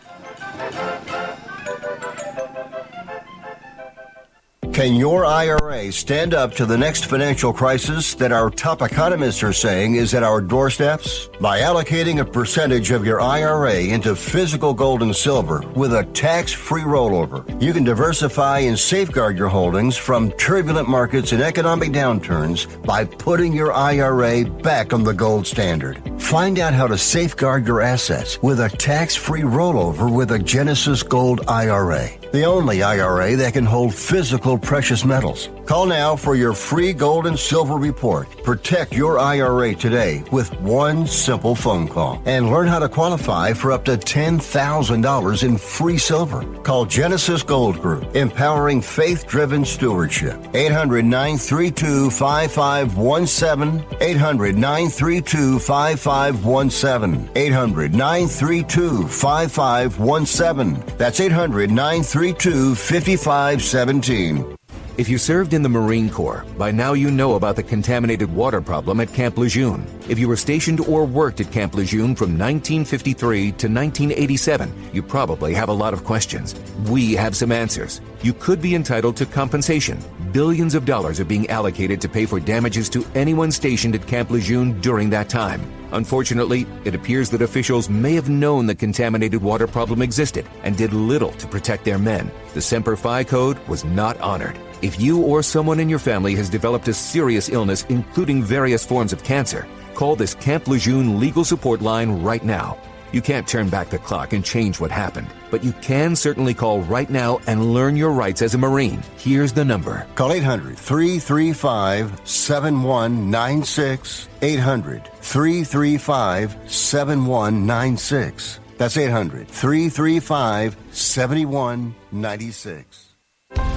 Speaker 4: Can your IRA stand up to the next financial crisis that our top economists are saying is at our doorsteps? By allocating a percentage of your IRA into physical gold and silver with a tax-free rollover, you can diversify and safeguard your holdings from turbulent markets and economic downturns by putting your IRA back on the gold standard. Find out how to safeguard your assets with a tax-free rollover with a Genesis Gold IRA, the only IRA that can hold physical precious metals. Call now for your free gold and silver report. Protect your IRA today with one simple phone call and learn how to qualify for up to $10,000 in free silver. Call Genesis Gold Group, empowering faith-driven stewardship. 800-932-5517. 800-932-5517. 800-932-5517. That's 800-932-5517.
Speaker 12: If you served in the Marine Corps, by now you know about the contaminated water problem at Camp Lejeune. If you were stationed or worked at Camp Lejeune from 1953 to 1987, you probably have a lot of questions. We have some answers. You could be entitled to compensation. Billions of dollars are being allocated to pay for damages to anyone stationed at Camp Lejeune during that time. Unfortunately, it appears that officials may have known the contaminated water problem existed and did little to protect their men. The Semper Fi Code was not honored. If you or someone in your family has developed a serious illness, including various forms of cancer, call this Camp Lejeune legal support line right now. You can't turn back the clock and change what happened, but you can certainly call right now and learn your rights as a Marine. Here's the number.
Speaker 4: Call 800-335-7196. 800-335-7196. That's 800-335-7196.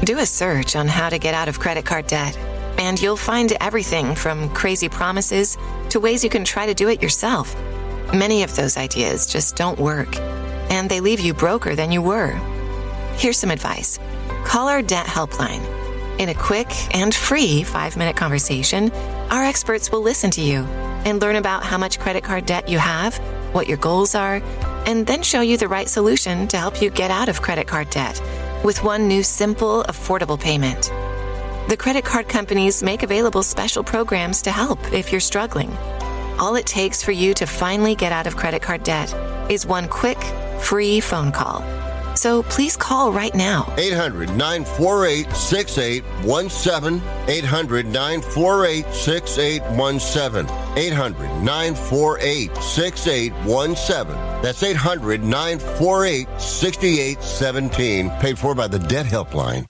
Speaker 8: Do a search on how to get out of credit card debt, and you'll find everything from crazy promises to ways you can try to do it yourself. Many of those ideas just don't work, and they leave you broker than you were. Here's some advice. Call our debt helpline. In a quick and free 5-minute conversation, our experts will listen to you and learn about how much credit card debt you have, what your goals are, and then show you the right solution to help you get out of credit card debt with one new simple, affordable payment. The credit card companies make available special programs to help if you're struggling. All it takes for you to finally get out of credit card debt is one quick, free phone call. So please call right now.
Speaker 4: 800-948-6817. 800-948-6817. 800-948-6817. That's 800-948-6817. Paid for by the Debt Helpline.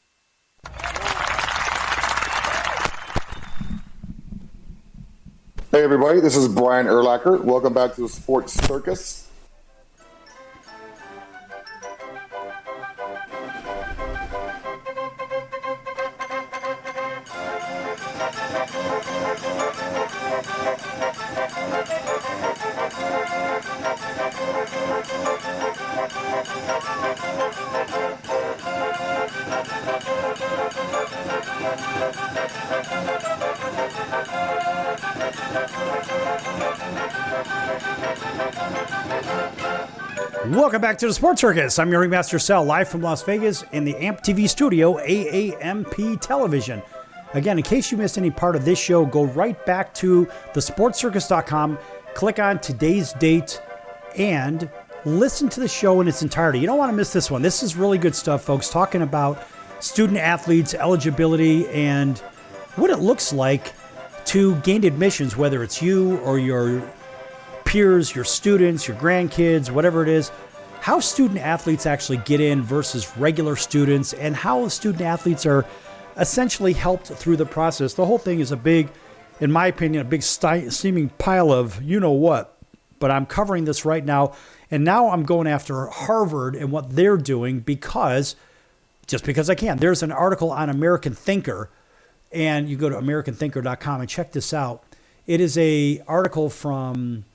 Speaker 13: Hey everybody, this is Brian Urlacher. Welcome back to the Sports Circus.
Speaker 2: Welcome back to the Sports Circus. I'm your ringmaster Sal, live from Las Vegas in the AMP TV studio, AAMP Television. Again, in case you missed any part of this show, go right back to thesportscircus.com, click on today's date, and listen to the show in its entirety. You don't want to miss this one. This is really good stuff, folks, talking about student athletes, eligibility, and what it looks like to gain admissions, whether it's you or your peers, your students, your grandkids, whatever it is, how student athletes actually get in versus regular students, and how student athletes are essentially helped through the process. The whole thing is a big, in my opinion, a big steaming pile of you-know-what, but I'm covering this right now, and now I'm going after Harvard and what they're doing because I can. There's an article on American Thinker, and you go to americanthinker.com and check this out. It is a article from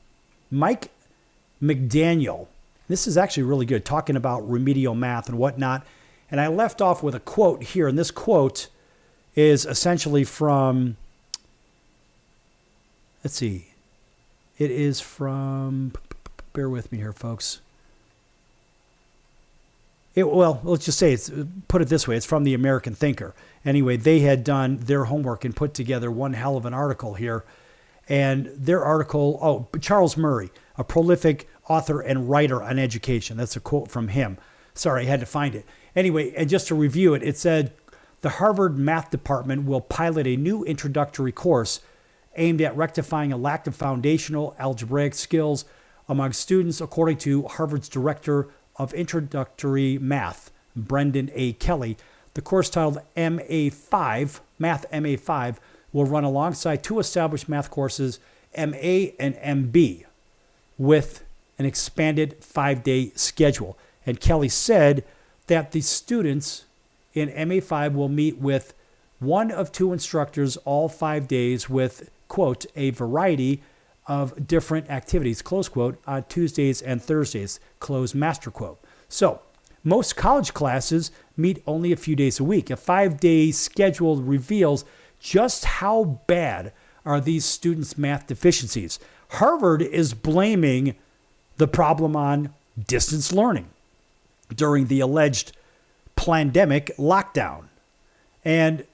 Speaker 2: Mike McDaniel. This is actually really good, talking about remedial math and whatnot. And I left off with a quote here, and this quote is essentially from, let's see, it is from, bear with me here, folks. Let's just say put it this way. It's from the American Thinker. Anyway, they had done their homework and put together one hell of an article here. And their article, Charles Murray, a prolific author and writer on education. That's a quote from him. Sorry, I had to find it. Anyway, and just to review it, it said, the Harvard Math Department will pilot a new introductory course aimed at rectifying a lack of foundational algebraic skills among students, according to Harvard's Director of Introductory Math, Brendan A. Kelly. The course titled MA5, Math MA5, will run alongside two established math courses, MA and MB, with an expanded 5-day schedule. And Kelly said that the students in MA5 will meet with one of two instructors all 5 days with, quote, a variety of different activities, close quote, on Tuesdays and Thursdays, close master quote. So most college classes meet only a few days a week. A 5-day schedule reveals just how bad are these students' math deficiencies. Harvard is blaming the problem on distance learning during the alleged pandemic lockdown. And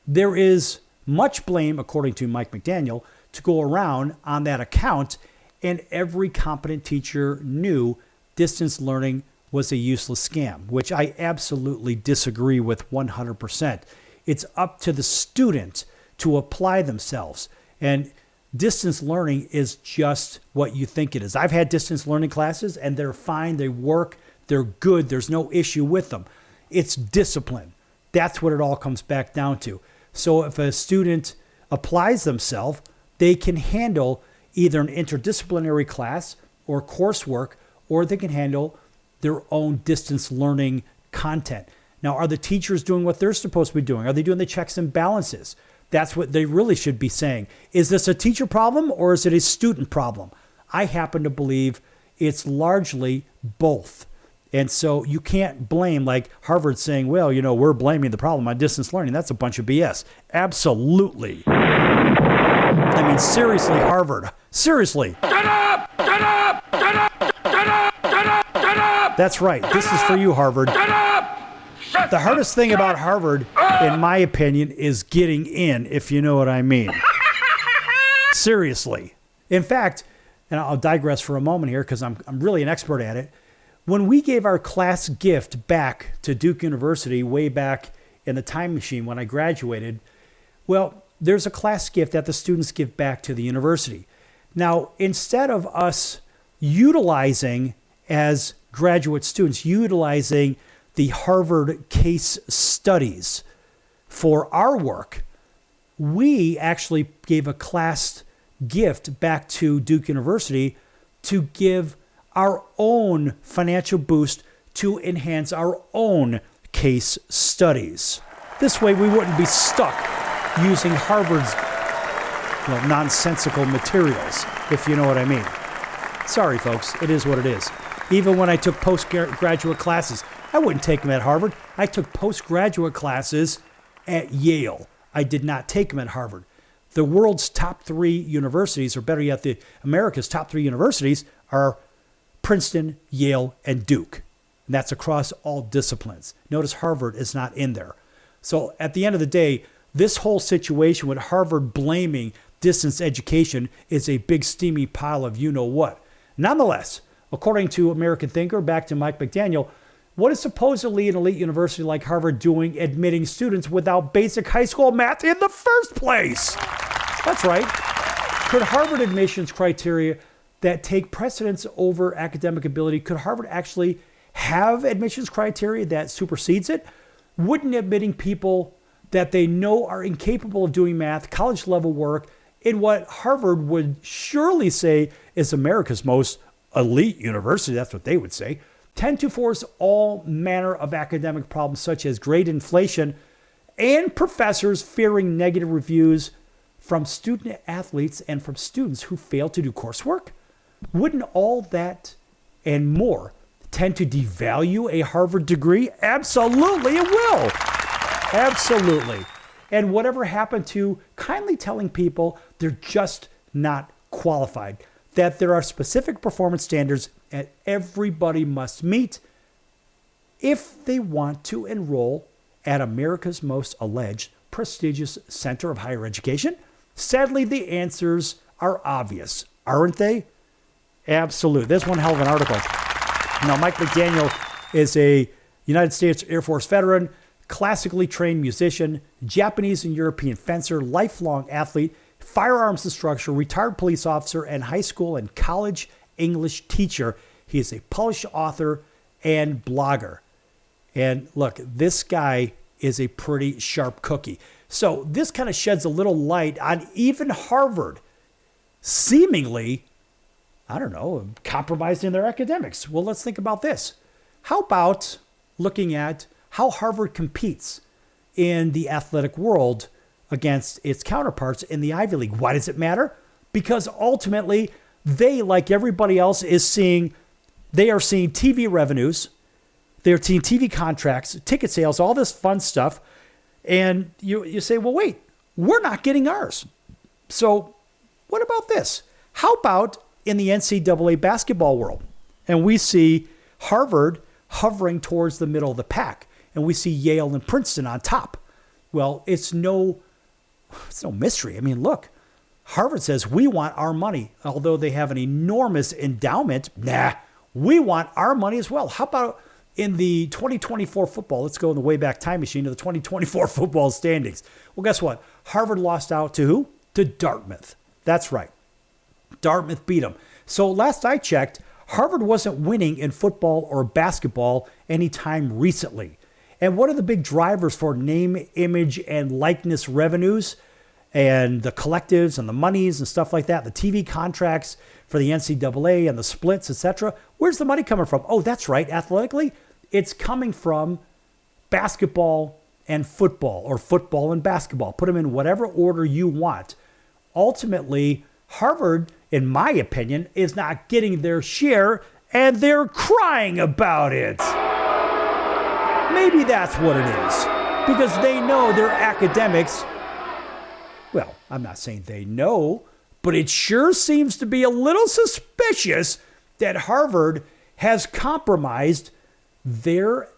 Speaker 2: there is much blame, according to Mike McDaniel, to go around on that account, and every competent teacher knew distance learning was a useless scam, which I absolutely disagree with 100%. It's up to the student to apply themselves, and distance learning is just what you think it is. I've had distance learning classes, and they're fine, they work, they're good, there's no issue with them. It's discipline. That's what it all comes back down to. So if a student applies themselves, they can handle either an interdisciplinary class or coursework, or they can handle their own distance learning content. Now, are the teachers doing what they're supposed to be doing? Are they doing the checks and balances? That's what they really should be saying. Is this a teacher problem or is it a student problem? I happen to believe it's largely both. And so you can't blame, like Harvard saying, well, we're blaming the problem on distance learning. That's a bunch of BS. Absolutely. I mean, seriously, Harvard. Seriously. Shut up! Shut up! Shut up! Shut up! Shut up! Shut up! That's right. This is for you, Harvard. Shut up! The hardest thing about Harvard, in my opinion, is getting in, if you know what I mean. Seriously. In fact, and I'll digress for a moment here because I'm really an expert at it. When we gave our class gift back to Duke University way back in the time machine when I graduated, well, there's a class gift that the students give back to the university. Now, instead of us utilizing, as graduate students, utilizing the Harvard case studies for our work, we actually gave a class gift back to Duke University to give our own financial boost to enhance our own case studies. This way we wouldn't be stuck using Harvard's nonsensical materials, if you know what I mean. Sorry, folks, it is what it is. Even when I took postgraduate classes, I wouldn't take them at Harvard. I took postgraduate classes at Yale. I did not take them at Harvard. The world's top 3 universities, or better yet, America's top 3 universities are Princeton, Yale, and Duke. And that's across all disciplines. Notice Harvard is not in there. So at the end of the day, this whole situation with Harvard blaming distance education is a big steamy pile of you-know-what. Nonetheless, according to American Thinker, back to Mike McDaniel, what is supposedly an elite university like Harvard doing admitting students without basic high school math in the first place? That's right. Could Harvard admissions criteria that take precedence over academic ability, could Harvard actually have admissions criteria that supersedes it? Wouldn't admitting people that they know are incapable of doing math, college level work, in what Harvard would surely say is America's most elite university, that's what they would say, tend to force all manner of academic problems such as grade inflation and professors fearing negative reviews from student athletes and from students who fail to do coursework? Wouldn't all that and more tend to devalue a Harvard degree? Absolutely, it will. Absolutely. And whatever happened to kindly telling people they're just not qualified, that there are specific performance standards that everybody must meet if they want to enroll at America's most alleged prestigious center of higher education? Sadly, the answers are obvious, aren't they? Absolutely. There's one hell of an article. Now, Mike McDaniel is a United States Air Force veteran, classically trained musician, Japanese and European fencer, lifelong athlete, firearms instructor, retired police officer, and high school and college English teacher. He is a published author and blogger. And look, this guy is a pretty sharp cookie. So this kind of sheds a little light on even Harvard seemingly, I don't know, compromising their academics. Well, let's think about this. How about looking at how Harvard competes in the athletic world against its counterparts in the Ivy League? Why does it matter? Because ultimately, they, like everybody else, they are seeing TV revenues, they're seeing TV contracts, ticket sales, all this fun stuff. And you say, well, wait, we're not getting ours. So what about this? How about in the NCAA basketball world? And we see Harvard hovering towards the middle of the pack. And we see Yale and Princeton on top. Well, it's no mystery. I mean, look, Harvard says we want our money. Although they have an enormous endowment, we want our money as well. How about in the 2024 football? Let's go in the Wayback Time Machine to the 2024 football standings. Well, guess what? Harvard lost out to who? To Dartmouth. That's right. Dartmouth beat them. So last I checked, Harvard wasn't winning in football or basketball anytime recently. And what are the big drivers for name, image, and likeness revenues and the collectives and the monies and stuff like that, the TV contracts for the NCAA and the splits, etc.? Where's the money coming from? Oh, that's right. Athletically, it's coming from basketball and football, or football and basketball. Put them in whatever order you want. Ultimately, Harvard, in my opinion, is not getting their share, and they're crying about it. Maybe that's what it is, because they know their academics. Well, I'm not saying they know, but it sure seems to be a little suspicious that Harvard has compromised their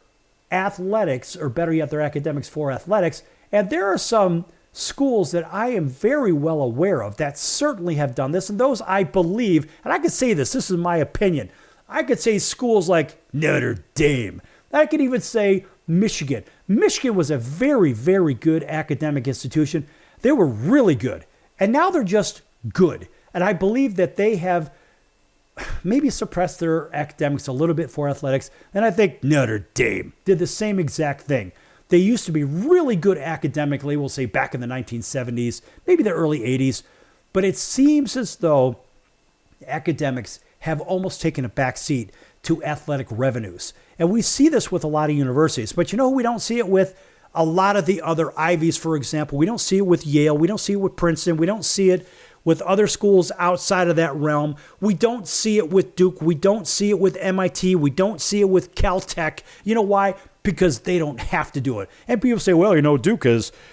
Speaker 2: athletics, or better yet, their academics for athletics. And there are some schools that I am very well aware of that certainly have done this. And those I believe, and I could say this is my opinion, I could say schools like Notre Dame. I could even say Michigan. Michigan was a very, very good academic institution. They were really good. And now they're just good. And I believe that they have maybe suppressed their academics a little bit for athletics. And I think Notre Dame did the same exact thing. They used to be really good academically, we'll say back in the 1970s, maybe the early 80s. But it seems as though academics have almost taken a back seat to athletic revenues. And we see this with a lot of universities. But you know who we don't see it with? A lot of the other Ivies, for example. We don't see it with Yale. We don't see it with Princeton. We don't see it with other schools outside of that realm. We don't see it with Duke. We don't see it with MIT. We don't see it with Caltech. You know why? Because they don't have to do it. And people say, well, you know, Duke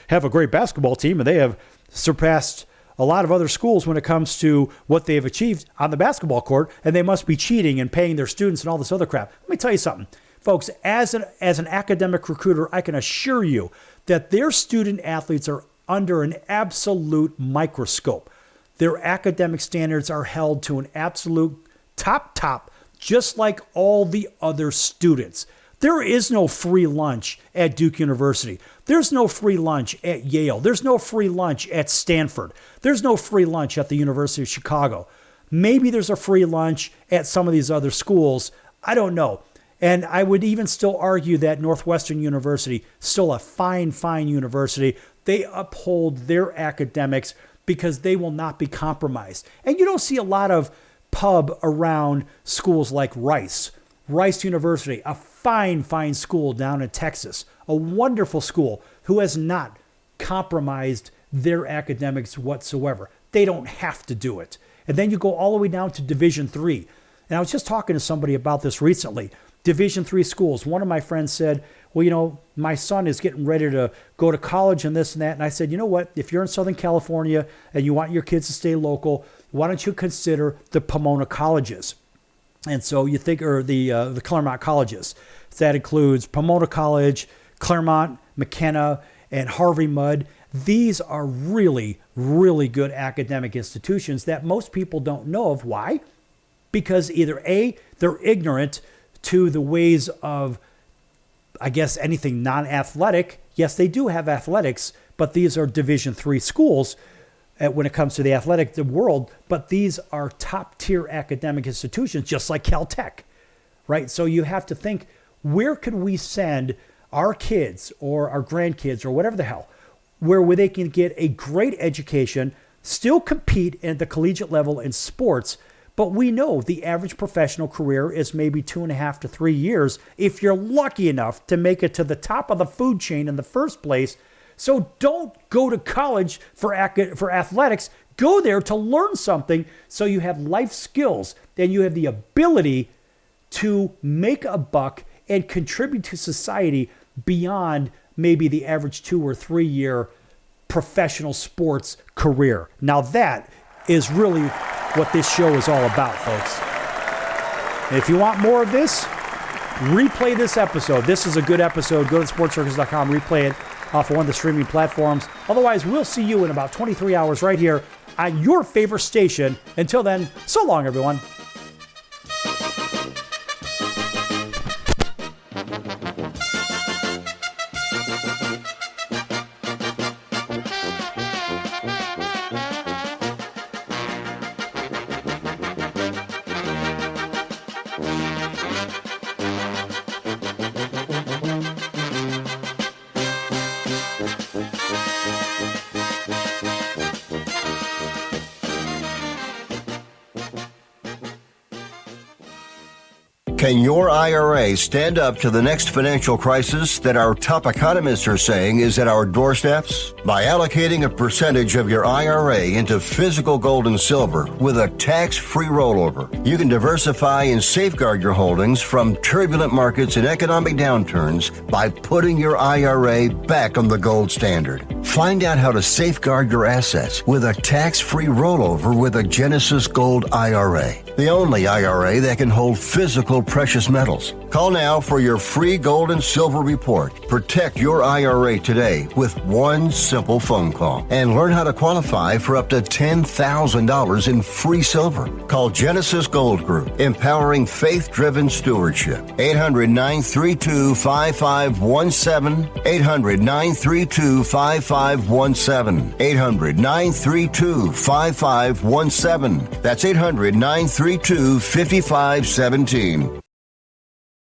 Speaker 2: have a great basketball team, and they have surpassed a lot of other schools when it comes to what they have achieved on the basketball court, and they must be cheating and paying their students and all this other crap. Let me tell you something. Folks, as an academic recruiter, I can assure you that their student athletes are under an absolute microscope. Their academic standards are held to an absolute top, just like all the other students. There is no free lunch at Duke University. There's no free lunch at Yale. There's no free lunch at Stanford. There's no free lunch at the University of Chicago. Maybe there's a free lunch at some of these other schools. I don't know. And I would even still argue that Northwestern University, still a fine university, they uphold their academics because they will not be compromised. And you don't see a lot of pub around schools like Rice University, a fine school down in Texas, a wonderful school who has not compromised their academics whatsoever. They don't have to do it. And then you go all the way down to Division III. And I was just talking to somebody about this recently. Division III schools. One of my friends said, well, my son is getting ready to go to college and this and that. And I said, you know what? If you're in Southern California and you want your kids to stay local, why don't you consider the Pomona colleges? And so you think, or the Claremont colleges. That includes Pomona College, Claremont, McKenna, and Harvey Mudd. These are really, really good academic institutions that most people don't know of. Why? Because either A, they're ignorant to the ways of, I guess, anything non-athletic. Yes, they do have athletics, but these are Division III schools when it comes to the athletic world. But these are top-tier academic institutions, just like Caltech, right? So you have to think, where can we send our kids or our grandkids or whatever the hell, where they can get a great education, still compete at the collegiate level in sports, but we know the average professional career is maybe 2.5 to 3 years if you're lucky enough to make it to the top of the food chain in the first place. So don't go to college for athletics. Go there to learn something so you have life skills and you have the ability to make a buck and contribute to society beyond maybe the average 2 or 3 year professional sports career. Now that is really what this show is all about, folks. And if you want more of this, replay this episode. This is a good episode. Go to sportscircus.com, replay it off of one of the streaming platforms. Otherwise, we'll see you in about 23 hours right here on your favorite station. Until then, so long, everyone.
Speaker 4: Can your IRA stand up to the next financial crisis that our top economists are saying is at our doorsteps? By allocating a percentage of your IRA into physical gold and silver with a tax-free rollover, you can diversify and safeguard your holdings from turbulent markets and economic downturns by putting your IRA back on the gold standard. Find out how to safeguard your assets with a tax-free rollover with a Genesis Gold IRA, the only IRA that can hold physical precious metals. Call now for your free gold and silver report. Protect your IRA today with one simple phone call and learn how to qualify for up to $10,000 in free silver. Call Genesis Gold Group, empowering faith-driven stewardship. 800-932-5517. 800-932-5517. 800-932-5517. That's 800-932-5517.